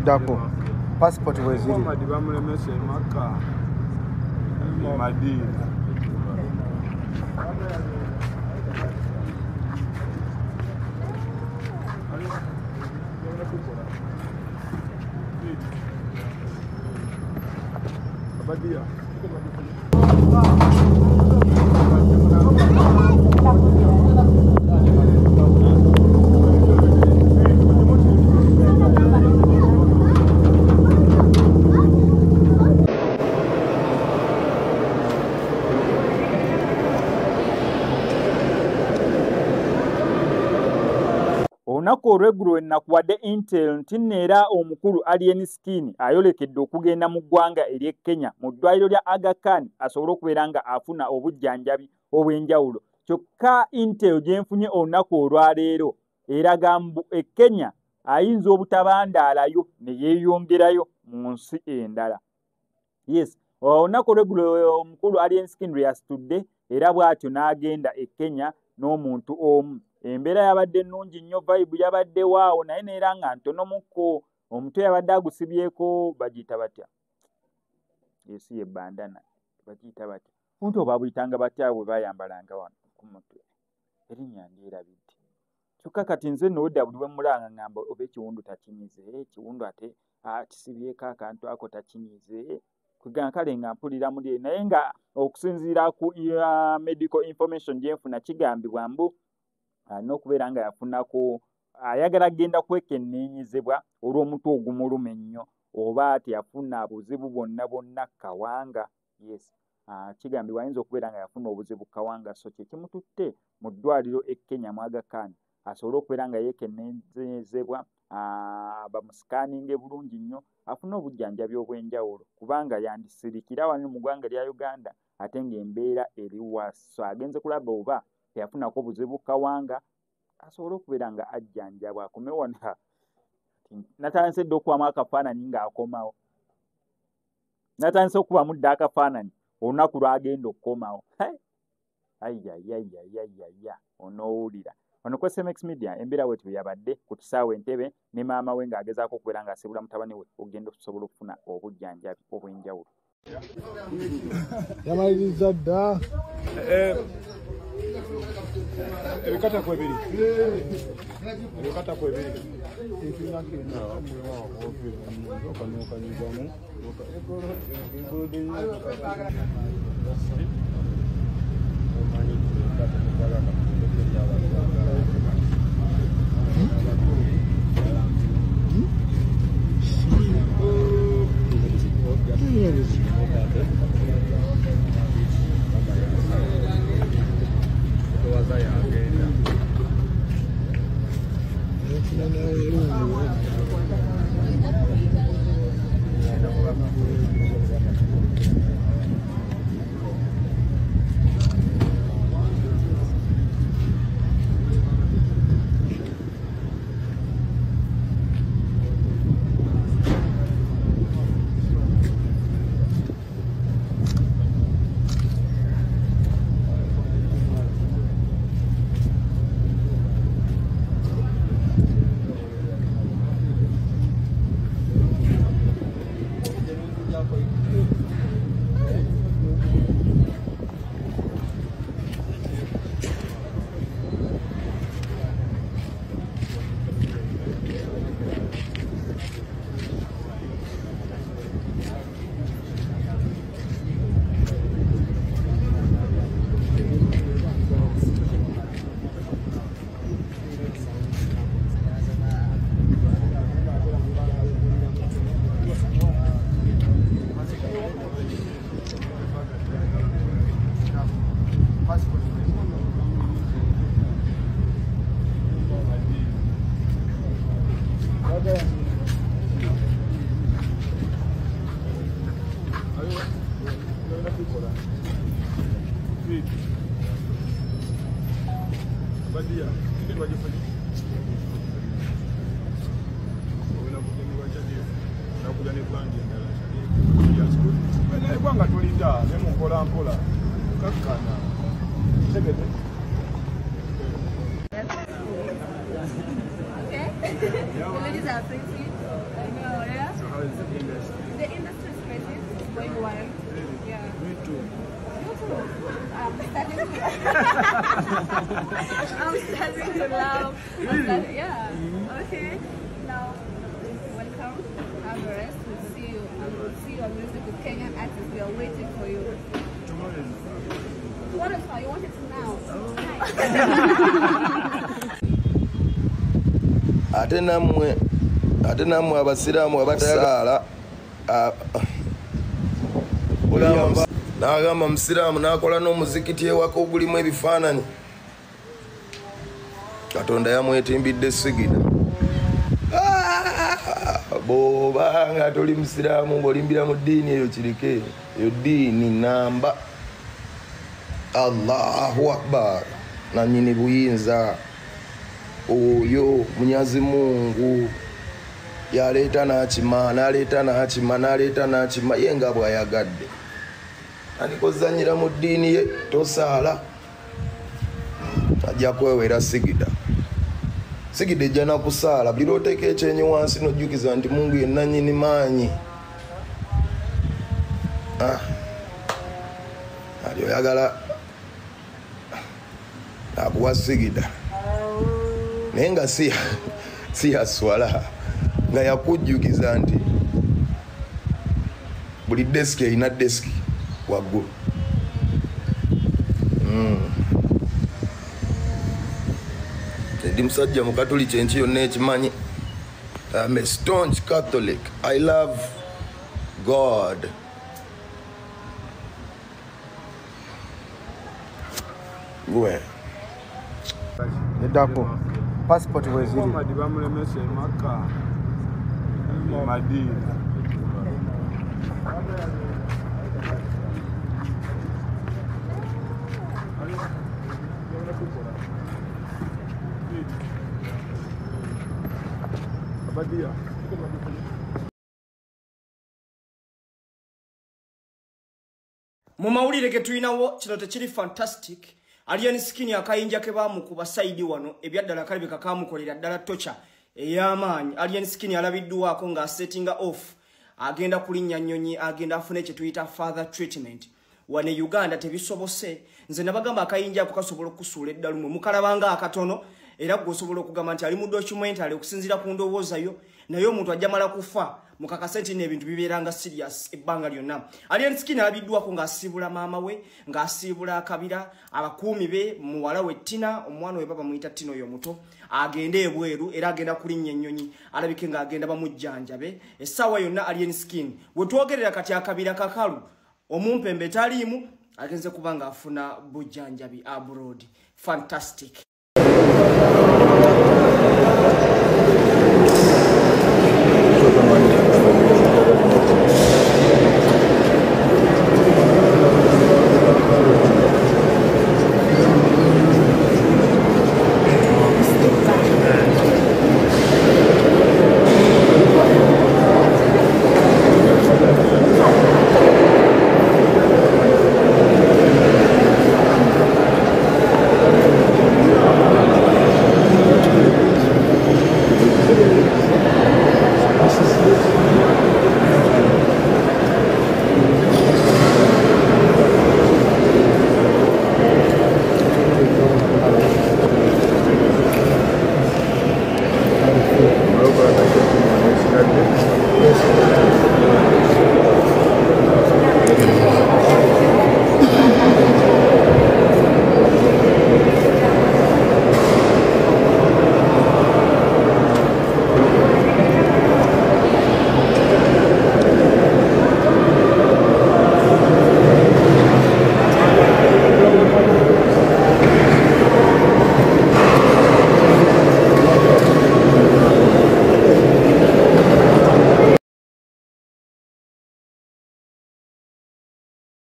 Dako. Passport was it? Olunaku olw'eggulu nakuwadde Intel nti neera omukulu Alien Skin ayolekedde okugenda mu ggwanga ery'e Kenya mu ddwaliro lya Aga Khan asobole okubeera nga afuna obujjanjabi obw'enjawulo. Kyokka Intel gyenfunye olunaku olwaleero eraga mbu e Kenya ayinza obutabandaalayo ne yeeyongerayo mu nsi endala. Yes, olunaku olw'eggulu omukulu Alien Skin lwe yasitudde era bw'atyo n'agenda e Kenya n'omuntu omu. Embeera yabadde nnungi nnyo, vibe yabadde waawo, naye neera nga ntonomuko. Omutwe yabadde agusibyeko bagiyita batya? Esi ye bandana bagiyita batya? Omuntu oba buyitanga batya bwe bayambalanga wano ku mutwe? Erinnya ndyerabidde. Kyokka kati nze nno odda buli bwe mulanga ngamba oba ekiwundu takinyize, ekiwundu ate kisibyeko akantu ako takinyize. Kugamba kale nga mpulira muli, naye nga okusinziira ku medical information gye nfuna kigambibwa mbu n'okubeera nga yafunako ayagala kugenda kwekenneenyezebwa olw'omutwe ogumuluma ennyo oba teyafuna buzibu bwonna kawanga. Yes, kigambibwa ayinza okubeera nga yafuna obuzibu kawanga, so kye kimututte mu ddwaliro e Kenya mu Aga Khan asobole okubeera nga yeekenneenyezebwa, bamusikaaninge bulungi nnyo afune obujjanjabi obw'enjawulo kubanga yandisirikira wano mu ggwanga lya Uganda ate ng'embeera eri waso. Agenze kulaba oba teyafunako buzibu kawanga asobole okubeera nga ajjanjabwa akome wonna. Natandise dde okubamu akafaananyi ng'akomawo, natandise okubamu dde akafaananyi olunaku lwagenda okukomawo. Ayayayayayaya onoowulira ono ku SMX Media embeera bwe yabadde ku kisaawe Entebbe ne maama we ng'agezaako okubeera ng'asibula mutabani we ogenda okusobola okufuna obujjanjabi obw'enjawulo. Yamaliriza dda ebikata kwebiri Okay. The ladies are pretty. I know, yeah. starting to laugh. Yeah. Okay. Now, welcome. Have a rest. We'll see you. And we'll see your music with Kenyan artists. We are waiting for you. What is how you want it now? Ate namwe abasiraamu abatayagala n'agamba musiraamu n'akola n'omuzikiti ewaka ogulimu ebifaananyi. Katonda yamwetimbidde sigida. Bw'oba nga toli musiraamu ng'olimbira mu ddiini eyo kirike, eyo ddiini namba. Allahu akbar, nannyini buyinza oyo munyazi Mungu yaleeta n'akima n'aleeta n'akima n'aleeta n'akima ye nga bw'ayagadde. Alikozanyira mu ddiini ye tosaala ajja kwewera sigida. Sigida ejja na kusaala buli lw'oteeka ekyenyi wansi n'ojjukiza nti Mungu ye nannyini maanyi. Ali oyagala akuwa sigida naye nga si yaswala nga yakujjukiza nti buli desiki erina desiki waggulu. Ndi musajja mu Katoliki enki yonna ekimanyi. I'm a staunch Catholic. I love God. Gwe Edako passport weziri bamulemese maka madini abadia. Mu mawulire ge tulinawo kino tekiri fantastic. Alien Skinny akayinja ke bamukuba side wano ebyaddala kalebe kakamukolera ddala tocha ey'amaanyi. Alien Skinny alabiddwako nga setting off agenda kulinnya nnyonyi agenda afune kye tuyita further treatment. Wane Uganda tebisobose nze nabagamba akayinja ako kasobola okusuula eddalumu mukalabanga akatono era gwosobola okugamba nti ali mu documentary okusinziira ku ndowooza yo naye omuntu ajja mala kufa mukakasenti n'ebintu bibeeranga serious ebbanga lyonna. Alien Skinny alabiddwako ng'asiibula maama we ng'asiibula akabira abakuumi be muwala we Tina omwana we baba muyita Tina oyo muto agende ebweru era agenda kulinnya ennyonyi alabike ng'agenda bamujjanjabe essaawa yonna. Alien Skinny we twogerera kati akabira kakalu omumpembe taliimu agenze kubanga afuna bujjanjabi abroad. Fantastic.